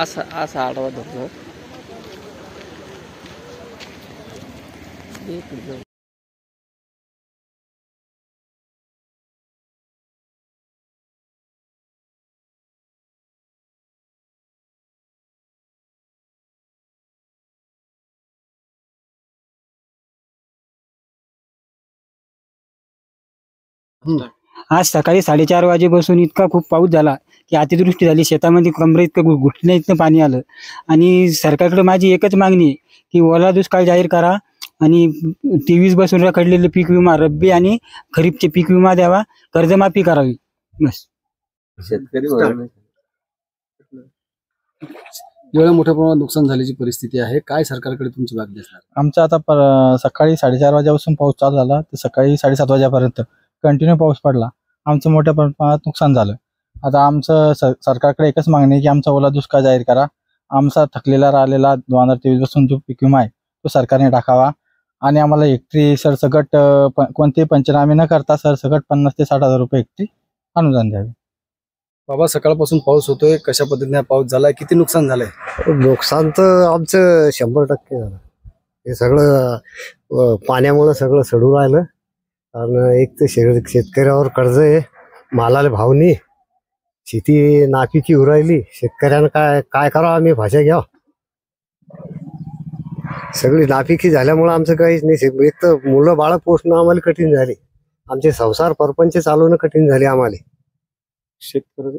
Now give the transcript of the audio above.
असा असा आडवा धरतो. आज सकाळी 4:30 वाजेपासून इतका खूप पाऊस झाला की अतिवृष्टी झाली. शेतामध्ये कमरे इतकं घुटण्या इतकं पाणी आलं. आणि सरकारकडे माझी एकच मागणी आहे की ओला दुष्काळ जाहीर करा आणि 23 बसून रखडलेले पीक विमा, रब्बी आणि खरीपचे पीक विमा द्यावा, कर्जमाफी करावी. बस. शेतकरी एवढ्या मोठ्या प्रमाणात नुकसान झाल्याची परिस्थिती आहे. काय सरकारकडे तुमची मागणी असणार? आमचं आता सकाळी 4:30 वाजेपासून पाऊस चालू झाला तर सकाळी 7:30 वाजेपर्यंत कंटिन्यू पाऊस पडला. आमचं मोठ्या प्रमाणात नुकसान झालं. आता आमचं सरकारकडे एकच मागणी आहे की आमचा ओला दुष्काळ जाहीर करा. आमचा थकलेला राहिलेला 2023 पासून जो पीक विमा आहे तो सरकारने टाकावा आणि आम्हाला हेक्टरी सरसकट कोणतेही पंचनामे न करता सरसकट 50,000 ते 60,000 रुपये हेक्टरी अनुदान द्यावे. बाबा, सकाळपासून पाऊस होतोय, कशा पद्धतीने पाऊस झालाय, किती नुकसान झालंय? नुकसान तर आमचं 100% झालं. हे सगळं पाण्यामुळे सगळं सडू राहिलं. आणि एक तर शेतकऱ्यावर कर्ज आहे, मालाला भाव नाही, शेती नापिकी उरायली. शेतकऱ्यानं काय करावं, आम्ही भाषा घ्याव. सगळी नापिकी झाल्यामुळे आमचं काहीच नाही. एक तर मुलं बाळ पोषणं आम्हाला कठीण झाली. आमचे संसार परपंच चालवणं कठीण झाले आम्हाला. शेतकरी